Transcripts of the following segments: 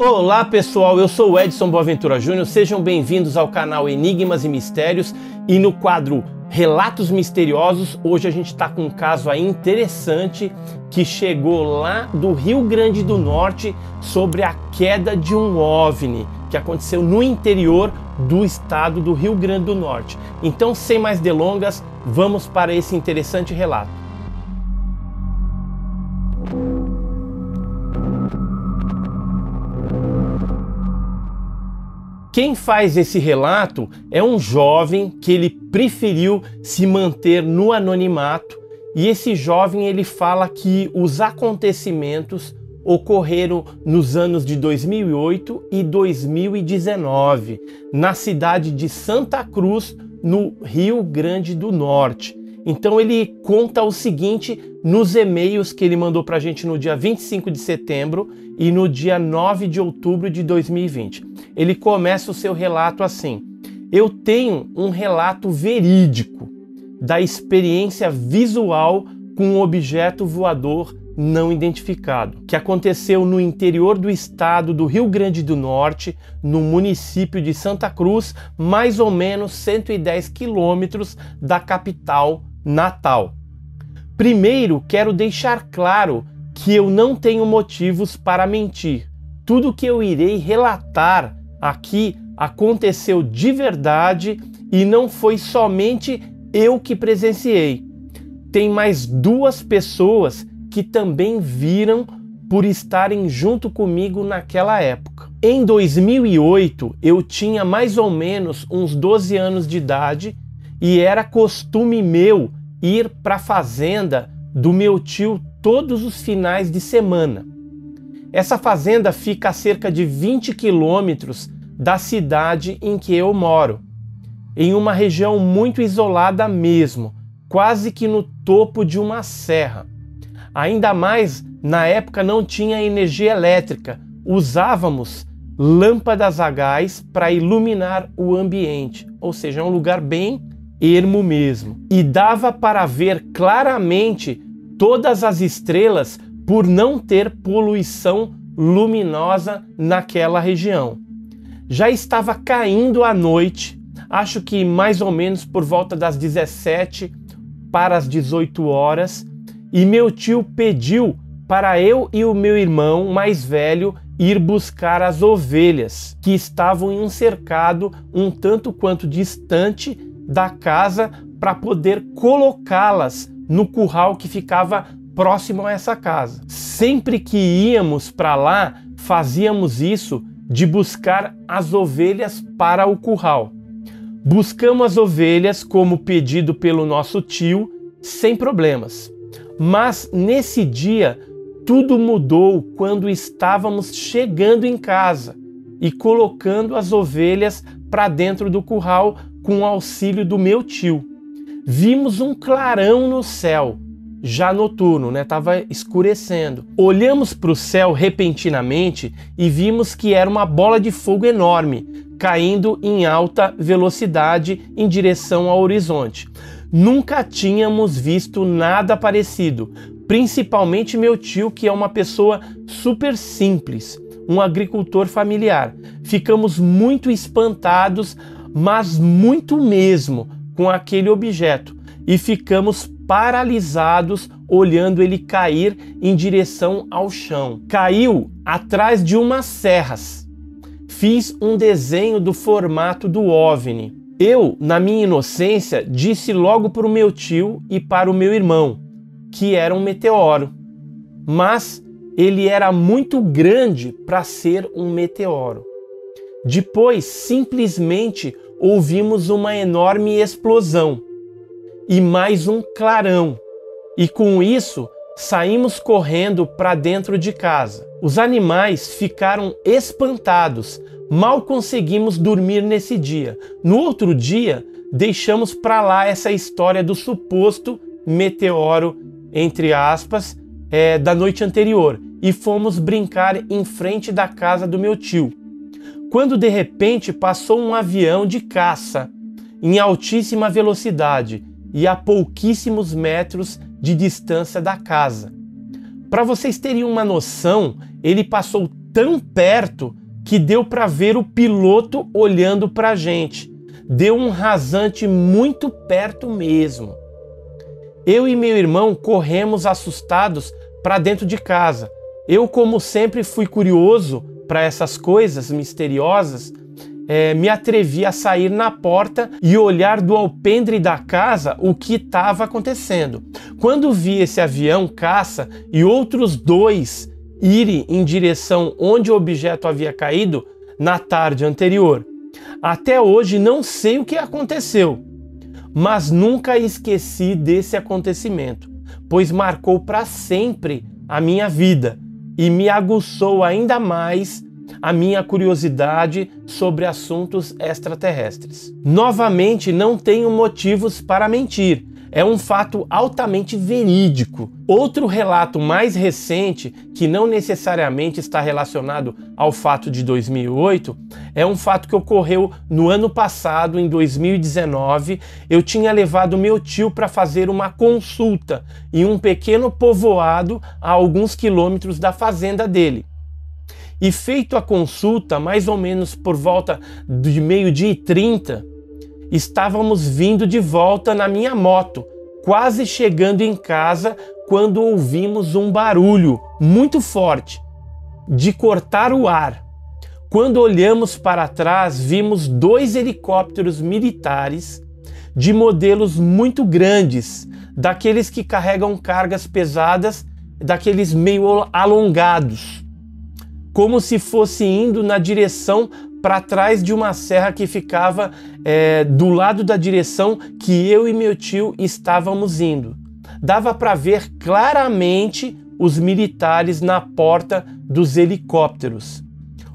Olá pessoal, eu sou o Edson Boaventura Júnior, sejam bem-vindos ao canal Enigmas e Mistérios e no quadro Relatos Misteriosos, hoje a gente está com um caso aí interessante que chegou lá do Rio Grande do Norte sobre a queda de um OVNI que aconteceu no interior do estado do Rio Grande do Norte. Então, sem mais delongas, vamos para esse interessante relato. Quem faz esse relato é um jovem que ele preferiu se manter no anonimato, e esse jovem ele fala que os acontecimentos ocorreram nos anos de 2008 e 2019, na cidade de Santa Cruz, no Rio Grande do Norte. Então ele conta o seguinte nos e-mails que ele mandou para a gente no dia 25 de setembro e no dia 9 de outubro de 2020. Ele começa o seu relato assim: eu tenho um relato verídico da experiência visual com um objeto voador não identificado, que aconteceu no interior do estado do Rio Grande do Norte, no município de Santa Cruz, mais ou menos 110 quilômetros da capital Natal. Primeiro, quero deixar claro que eu não tenho motivos para mentir. Tudo que eu irei relatar aqui aconteceu de verdade e não foi somente eu que presenciei. Tem mais duas pessoas que também viram por estarem junto comigo naquela época. Em 2008, eu tinha mais ou menos uns 12 anos de idade e era costume meu ir para a fazenda do meu tio todos os finais de semana. Essa fazenda fica a cerca de 20 quilômetros da cidade em que eu moro, em uma região muito isolada mesmo, quase que no topo de uma serra. Ainda mais, na época não tinha energia elétrica, usávamos lâmpadas a gás para iluminar o ambiente, ou seja, é um lugar bem ermo mesmo. E dava para ver claramente todas as estrelas por não ter poluição luminosa naquela região. Já estava caindo a noite, acho que mais ou menos por volta das 17 para as 18 horas, e meu tio pediu para eu e o meu irmão mais velho ir buscar as ovelhas, que estavam em um cercado um tanto quanto distante da casa, para poder colocá-las no curral que ficava próximo a essa casa. Sempre que íamos para lá, fazíamos isso de buscar as ovelhas para o curral. Buscamos as ovelhas como pedido pelo nosso tio, sem problemas. Mas nesse dia, tudo mudou quando estávamos chegando em casa e colocando as ovelhas para dentro do curral com o auxílio do meu tio. Vimos um clarão no céu, já noturno, né? Tava escurecendo. Olhamos para o céu repentinamente e vimos que era uma bola de fogo enorme, caindo em alta velocidade em direção ao horizonte. Nunca tínhamos visto nada parecido, principalmente meu tio, que é uma pessoa super simples, um agricultor familiar. Ficamos muito espantados, mas muito mesmo, com aquele objeto, e ficamos paralisados olhando ele cair em direção ao chão. Caiu atrás de umas serras. Fiz um desenho do formato do OVNI. Eu, na minha inocência, disse logo para o meu tio e para o meu irmão que era um meteoro, mas ele era muito grande para ser um meteoro. Depois, simplesmente, ouvimos uma enorme explosão e mais um clarão, e com isso saímos correndo para dentro de casa. Os animais ficaram espantados, mal conseguimos dormir nesse dia. No outro dia, deixamos para lá essa história do suposto meteoro, entre aspas, da noite anterior, e fomos brincar em frente da casa do meu tio, quando de repente passou um avião de caça em altíssima velocidade e a pouquíssimos metros de distância da casa. Para vocês terem uma noção, ele passou tão perto que deu para ver o piloto olhando para a gente. Deu um rasante muito perto mesmo. Eu e meu irmão corremos assustados para dentro de casa. Eu, como sempre fui curioso para essas coisas misteriosas, me atrevi a sair na porta e olhar do alpendre da casa o que estava acontecendo. Quando vi esse avião caça e outros 2 irem em direção onde o objeto havia caído na tarde anterior. Até hoje não sei o que aconteceu, mas nunca esqueci desse acontecimento, pois marcou para sempre a minha vida e me aguçou ainda mais a minha curiosidade sobre assuntos extraterrestres. Novamente, não tenho motivos para mentir. É um fato altamente verídico. Outro relato mais recente, que não necessariamente está relacionado ao fato de 2008, é um fato que ocorreu no ano passado, em 2019. Eu tinha levado meu tio para fazer uma consulta em um pequeno povoado a alguns quilômetros da fazenda dele. E feito a consulta, mais ou menos por volta de 12h30, estávamos vindo de volta na minha moto, quase chegando em casa, quando ouvimos um barulho muito forte, de cortar o ar. Quando olhamos para trás, vimos 2 helicópteros militares de modelos muito grandes, daqueles que carregam cargas pesadas, daqueles meio alongados, como se fosse indo na direção para trás de uma serra que ficava do lado da direção que eu e meu tio estávamos indo. Dava para ver claramente os militares na porta dos helicópteros,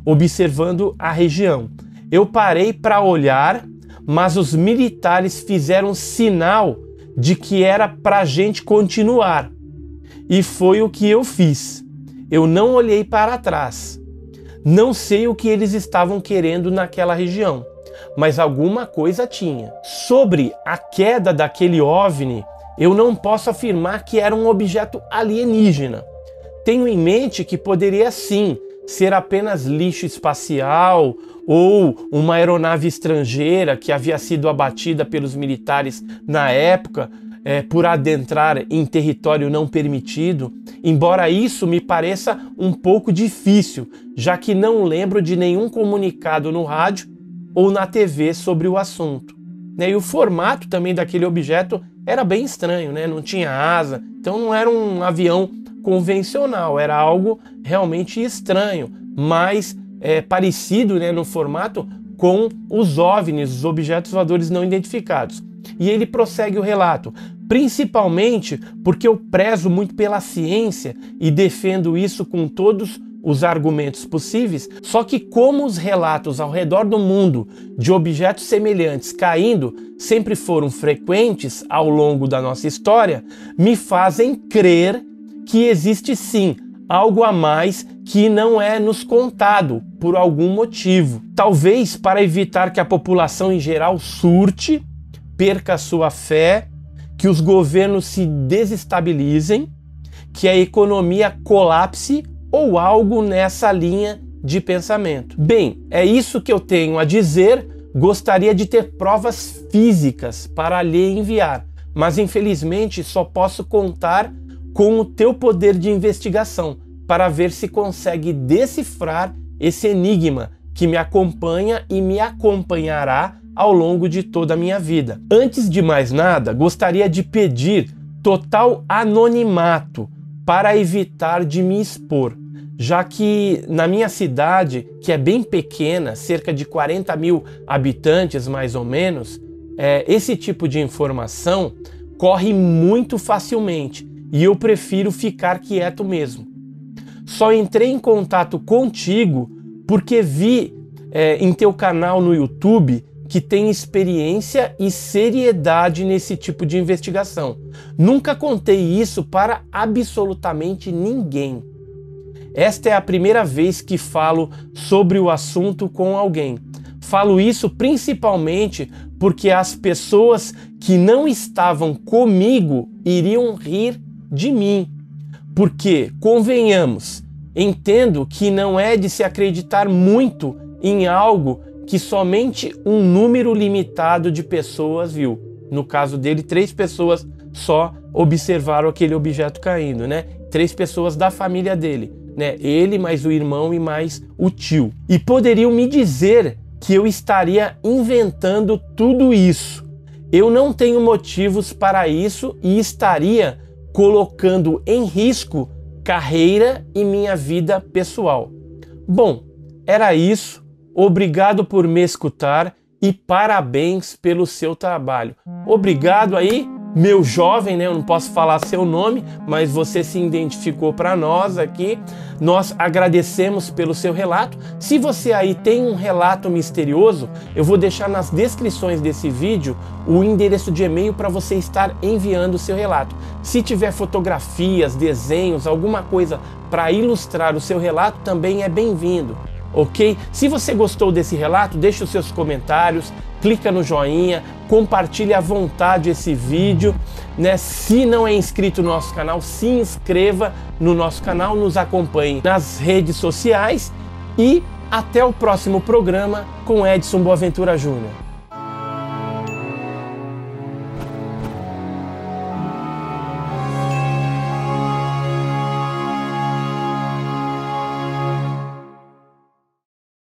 observando a região. Eu parei para olhar, mas os militares fizeram sinal de que era para a gente continuar. E foi o que eu fiz. Eu não olhei para trás. Não sei o que eles estavam querendo naquela região, mas alguma coisa tinha. Sobre a queda daquele OVNI, eu não posso afirmar que era um objeto alienígena. Tenho em mente que poderia sim ser apenas lixo espacial ou uma aeronave estrangeira que havia sido abatida pelos militares na época, por adentrar em território não permitido, embora isso me pareça um pouco difícil, já que não lembro de nenhum comunicado no rádio ou na TV sobre o assunto. E o formato também daquele objeto era bem estranho, né? Não tinha asa, então não era um avião convencional, era algo realmente estranho, mas parecido, né, no formato com os OVNIs, os objetos voadores não identificados. E ele prossegue o relato, principalmente porque eu prezo muito pela ciência e defendo isso com todos os argumentos possíveis, só que como os relatos ao redor do mundo de objetos semelhantes caindo sempre foram frequentes ao longo da nossa história, me fazem crer que existe sim algo a mais que não é nos contado por algum motivo. Talvez para evitar que a população em geral surte, perca sua fé, que os governos se desestabilizem, que a economia colapse ou algo nessa linha de pensamento. Bem, é isso que eu tenho a dizer. Gostaria de ter provas físicas para lhe enviar, mas infelizmente só posso contar com o teu poder de investigação para ver se consegue decifrar esse enigma que me acompanha e me acompanhará ao longo de toda a minha vida. Antes de mais nada, gostaria de pedir total anonimato para evitar de me expor, já que na minha cidade, que é bem pequena, cerca de 40 mil habitantes mais ou menos, esse tipo de informação corre muito facilmente e eu prefiro ficar quieto mesmo. Só entrei em contato contigo porque vi em teu canal no YouTube que tem experiência e seriedade nesse tipo de investigação. Nunca contei isso para absolutamente ninguém. Esta é a primeira vez que falo sobre o assunto com alguém. Falo isso principalmente porque as pessoas que não estavam comigo iriam rir de mim. Porque, convenhamos, entendo que não é de se acreditar muito em algo que somente um número limitado de pessoas viu. No caso dele, 3 pessoas só observaram aquele objeto caindo, né? 3 pessoas da família dele, né? Ele, mais o irmão e mais o tio. E poderiam me dizer que eu estaria inventando tudo isso. Eu não tenho motivos para isso e estaria colocando em risco carreira e minha vida pessoal. Bom, era isso. Obrigado por me escutar e parabéns pelo seu trabalho. Obrigado aí, meu jovem, né? Eu não posso falar seu nome, mas você se identificou para nós aqui. Nós agradecemos pelo seu relato. Se você aí tem um relato misterioso, eu vou deixar nas descrições desse vídeo o endereço de e-mail para você estar enviando o seu relato. Se tiver fotografias, desenhos, alguma coisa para ilustrar o seu relato, também é bem-vindo. Ok? Se você gostou desse relato, deixe os seus comentários, clica no joinha, compartilhe à vontade esse vídeo, né? Se não é inscrito no nosso canal, se inscreva no nosso canal, nos acompanhe nas redes sociais e até o próximo programa com Edson Boaventura Júnior.